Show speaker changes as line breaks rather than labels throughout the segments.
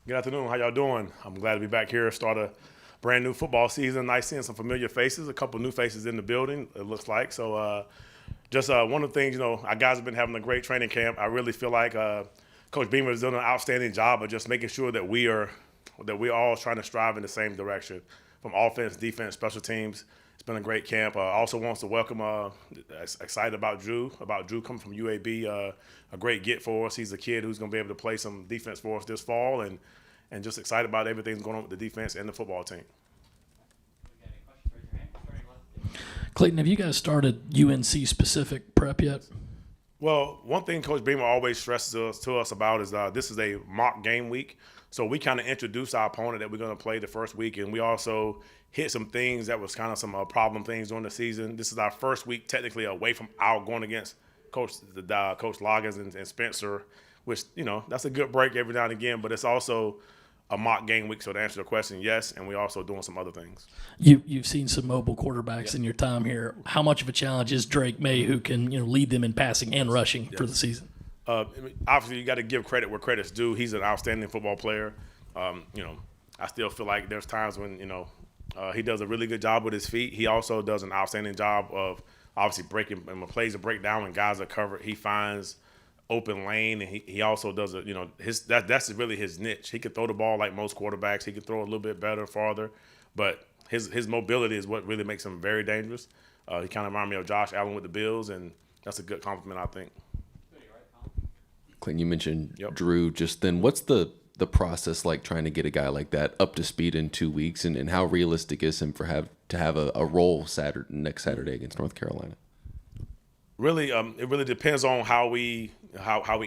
Good afternoon. How y'all doing? I'm glad to be back here. Start a brand new football season. Nice seeing some familiar faces. A couple new faces in the building. It looks like just one of the things, our guys have been having a great training camp. I really feel like Coach Beamer has done an outstanding job of just making sure that we're all trying to strive in the same direction, from offense, defense, special teams. It's been a great camp. Also wants to welcome. Excited about Drew. Drew coming from UAB. A great get for us. He's a kid who's going to be able to play some defense for us this fall, and just excited about everything going on with the defense and the football team.
Clayton, have you guys started UNC-specific prep yet?
Well, one thing Coach Beamer always stresses to us about is this is a mock game week. So we kind of introduce our opponent that we're going to play the first week, and we also hit some things that was kind of some problem things during the season. This is our first week technically away from going against Coach Loggins and Spencer, which, that's a good break every now and again, but it's also a mock game week. So to answer the question, yes, and we're also doing some other things.
You've seen some mobile quarterbacks in your time here. How much of a challenge is Drake Maye, who can lead them in passing and rushing for the season?
Obviously, you got to give credit where credit's due. He's an outstanding football player. I still feel like there's times when he does a really good job with his feet. He also does an outstanding job of obviously breaking and when plays are break down when guys are covered. He finds open lane, and he also does that's really his niche. He can throw the ball like most quarterbacks. He can throw a little bit better, farther, but his mobility is what really makes him very dangerous. He kind of reminds me of Josh Allen with the Bills, and that's a good compliment, I think.
Clayton, you mentioned Drew just then. What's the process like trying to get a guy like that up to speed in 2 weeks, and how realistic is him to have a role next Saturday against North Carolina?
Really, it really depends on how we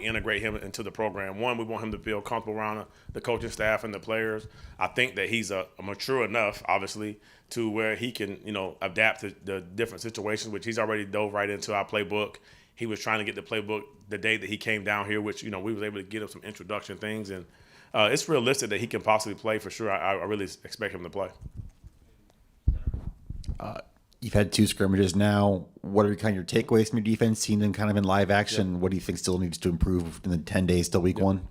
integrate him into the program. One, we want him to feel comfortable around the coaching staff and the players. I think that he's a mature enough, obviously, to where he can adapt to the different situations, which he's already dove right into our playbook. He was trying to get the playbook the day that he came down here, which we was able to get him some introduction things, and it's realistic that he can possibly play for sure. I really expect him to play.
You've had 2 scrimmages now. What are kind of your takeaways from your defense, seeing them kind of in live action? Yep. What do you think still needs to improve in the 10 days till week 1?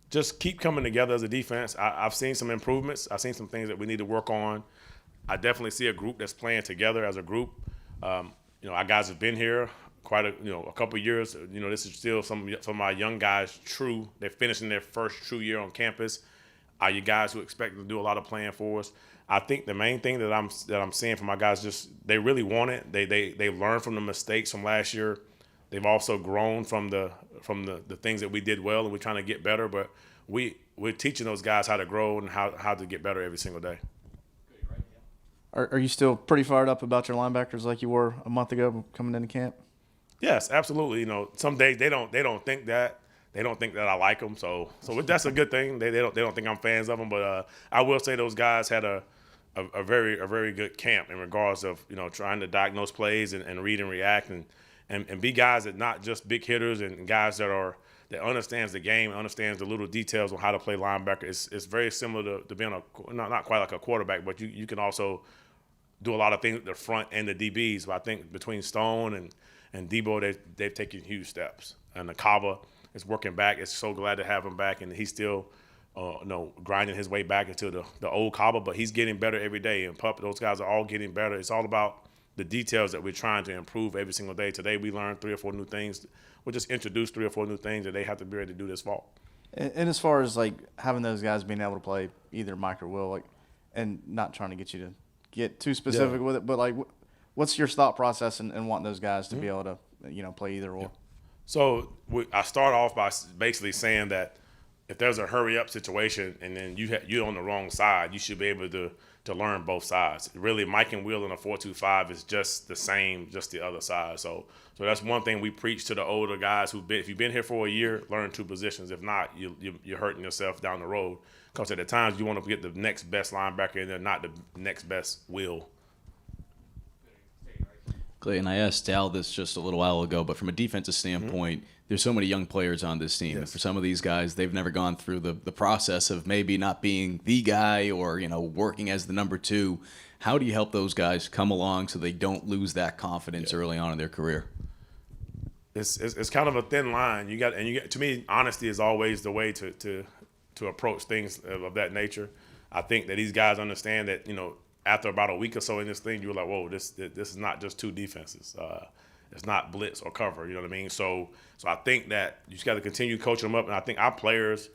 Just keep coming together as a defense. I've seen some improvements. I've seen some things that we need to work on. I definitely see a group that's playing together as a group. Our guys have been here quite a couple of years. This is still some of my young guys true. They're finishing their first true year on campus. Are you guys who expect to do a lot of playing for us? I think the main thing that I'm seeing from my guys, just they really want it. They learned from the mistakes from last year. They've also grown from the things that we did well, and we're trying to get better. But we're teaching those guys how to grow and how to get better every single day.
Are you still pretty fired up about your linebackers like you were a month ago coming into camp?
Yes, absolutely. Some days they don't think that. They don't think that I like them, so that's a good thing. They don't think I'm fans of them, but I will say those guys had a very good camp in regards of trying to diagnose plays and read and react and be guys that not just big hitters and guys that understands the game, understands the little details on how to play linebacker. It's very similar to being not quite like a quarterback, but you can also do a lot of things at the front and the DBs. But I think between Stone and Debo, they've taken huge steps, and the Kava is working back. It's so glad to have him back, and he's still grinding his way back into the old Kaba, but he's getting better every day. And those guys are all getting better. It's all about the details that we're trying to improve every single day. Today we learned 3 or 4 new things. We'll just introduce 3 or 4 new things that they have to be ready to do this fall.
And as far as like having those guys being able to play either Mike or Will, and not trying to get you to get too specific with it, but like what's your thought process in wanting those guys to be able to play either or?
So I start off by basically saying that if there's a hurry-up situation and then you're on the wrong side, you should be able to learn both sides. Really, Mike and Will in a 4-2-5 is just the same, just the other side. So that's one thing we preach to the older guys if you've been here for a year, learn 2 positions. If not, you're hurting yourself down the road. Because at the times you want to get the next best linebacker and they're not the next best Will.
Clayton, I asked Al this just a little while ago, but from a defensive standpoint, there's so many young players on this team.
Yes.
For some of these guys, they've never gone through the process of maybe not being the guy or working as the number 2. How do you help those guys come along so they don't lose that confidence early on in their career?
It's kind of a thin line. To me, honesty is always the way to to approach things of that nature. I think that these guys understand that, after about a week or so in this thing, you're like, whoa, this is not just two defenses. It's not blitz or cover. You know what I mean? So I think that you just got to continue coaching them up. And I think our players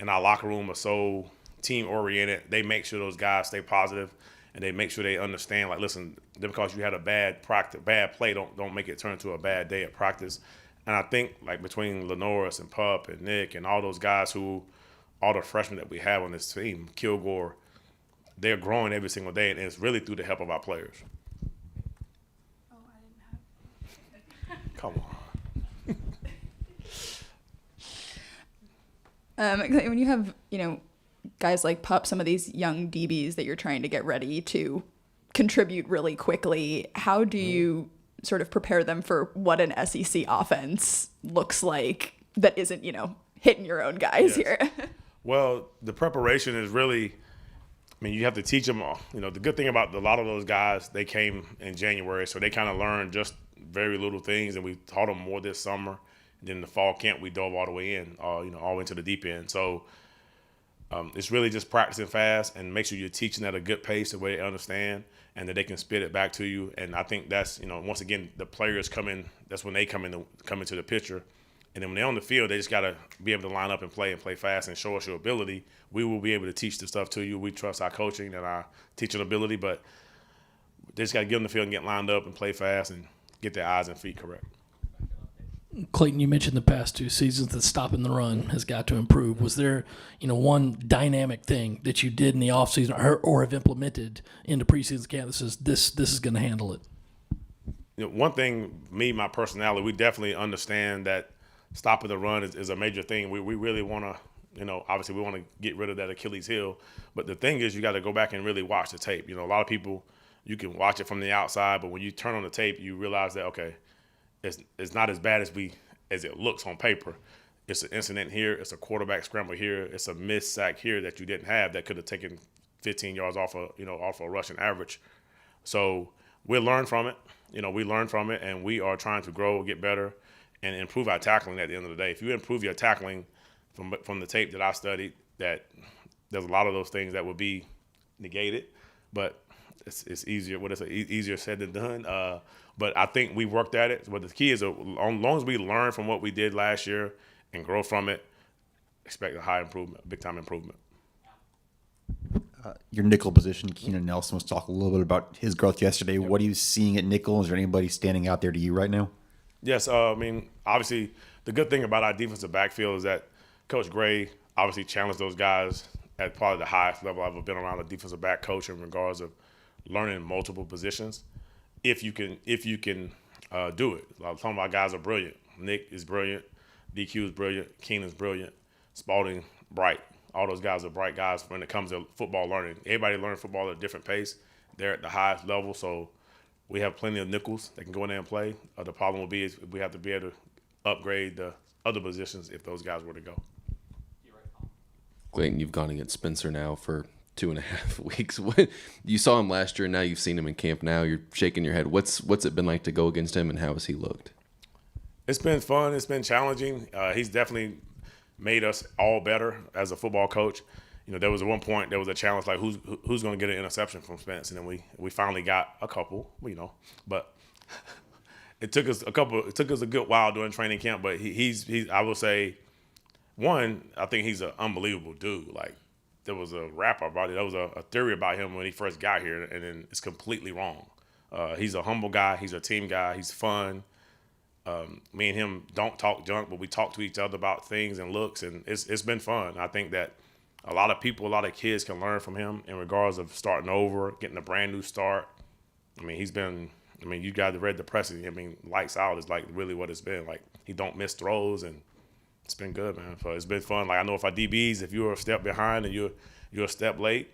in our locker room are so team oriented. They make sure those guys stay positive, and they make sure they understand. Like, listen, because you had a bad play, don't make it turn into a bad day at practice. And I think like between Lenoris and Pup and Nick and all those guys all the freshmen that we have on this team, Kilgore, they're growing every single day, and it's really through the help of our players.
Oh, I didn't have.
Come on.
When you have, guys like Pup, some of these young DBs that you're trying to get ready to contribute really quickly, how do you sort of prepare them for what an SEC offense looks like that isn't, hitting your own guys here?
Well, the preparation is really, you have to teach them all. The good thing about a lot of those guys, they came in January, so they kind of learned just very little things, and we taught them more this summer. And then the fall camp, we dove all the way in, all the way into the deep end. So it's really just practicing fast and make sure you're teaching at a good pace the way they understand and that they can spit it back to you. And I think that's, once again, the players come in, that's when they come into the picture. And then when they're on the field, they just got to be able to line up and play fast and show us your ability. We will be able to teach the stuff to you. We trust our coaching and our teaching ability, but they just got to get on the field and get lined up and play fast and get their eyes and feet correct.
Clayton, you mentioned the past 2 seasons that stopping the run has got to improve. Was there, one dynamic thing that you did in the offseason or have implemented into preseason camp that says this is going to handle it?
One thing, my personality, we definitely understand that stopping the run is a major thing. We really want to, obviously we want to get rid of that Achilles heel. But the thing is, you got to go back and really watch the tape. A lot of people, you can watch it from the outside, but when you turn on the tape, you realize that, okay, it's not as bad as it looks on paper. It's an incident here. It's a quarterback scramble here. It's a missed sack here that you didn't have that could have taken 15 yards off a rushing average. So we learn from it. We learn from it, and we are trying to grow, get better, and improve our tackling at the end of the day. If you improve your tackling from the tape that I studied, that there's a lot of those things that will be negated, but it's easier. Easier said than done. But I think we worked at it. But the key is, as long as we learn from what we did last year and grow from it, expect a high improvement, big time improvement.
Your nickel position, Keenan Nelson was talking a little bit about his growth yesterday. Yep. What are you seeing at nickel? Is there anybody standing out there to you right now?
Yes, obviously the good thing about our defensive backfield is that Coach Gray obviously challenged those guys at probably the highest level I've ever been around a defensive back coach in regards of learning multiple positions. If you can do it. Some of our guys are brilliant. Nick is brilliant. DQ is brilliant. Keenan's brilliant. Spalding, bright. All those guys are bright guys when it comes to football learning. Everybody learns football at a different pace. They're at the highest level, so we have plenty of nickels that can go in there and play. The problem will be is we have to be able to upgrade the other positions if those guys were to go.
Clayton, you've gone against Spencer now for 2.5 weeks. You saw him last year, and now you've seen him in camp. Now you're shaking your head. What's it been like to go against him, and how has he looked?
It's been fun. It's been challenging. He's definitely made us all better as a football coach. There was at one point there was a challenge like who's going to get an interception from Spence, and then we finally got a couple. But it took us a good while during training camp. But he's I will say, one, I think he's an unbelievable dude. Like, there was a rap about it. There was a theory about him when he first got here, and then it's completely wrong. He's a humble guy. He's a team guy. He's fun. Me and him don't talk junk, but we talk to each other about things and looks, and it's been fun. I think that a lot of kids can learn from him in regards of starting over, getting a brand new start. You guys have read the press. Lights out is like really what it's been. Like, he don't miss throws, and it's been good, man. So it's been fun. Like, I know if our DBs, if you're a step behind and you're a step late,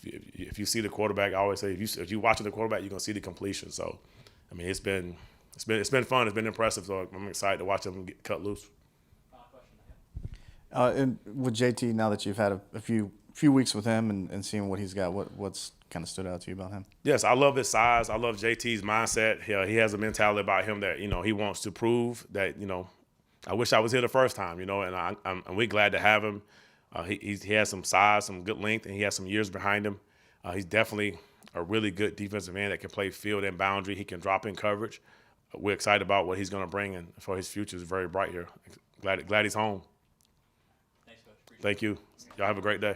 if you see the quarterback, I always say if you watching the quarterback, you're gonna see the completion. So, it's been fun. It's been impressive. So I'm excited to watch them get cut loose.
And with JT, now that you've had a few weeks with him and seeing what he's got, what's kind of stood out to you about him?
Yes, I love his size. I love JT's mindset. He has a mentality about him that he wants to prove that I wish I was here the first time, and we're glad to have him. He has some size, some good length, and he has some years behind him. He's definitely a really good defensive end that can play field and boundary. He can drop in coverage. We're excited about what he's going to bring, and for his future is very bright here. Glad he's home. Thanks, Coach. Thank you. Y'all have a great day.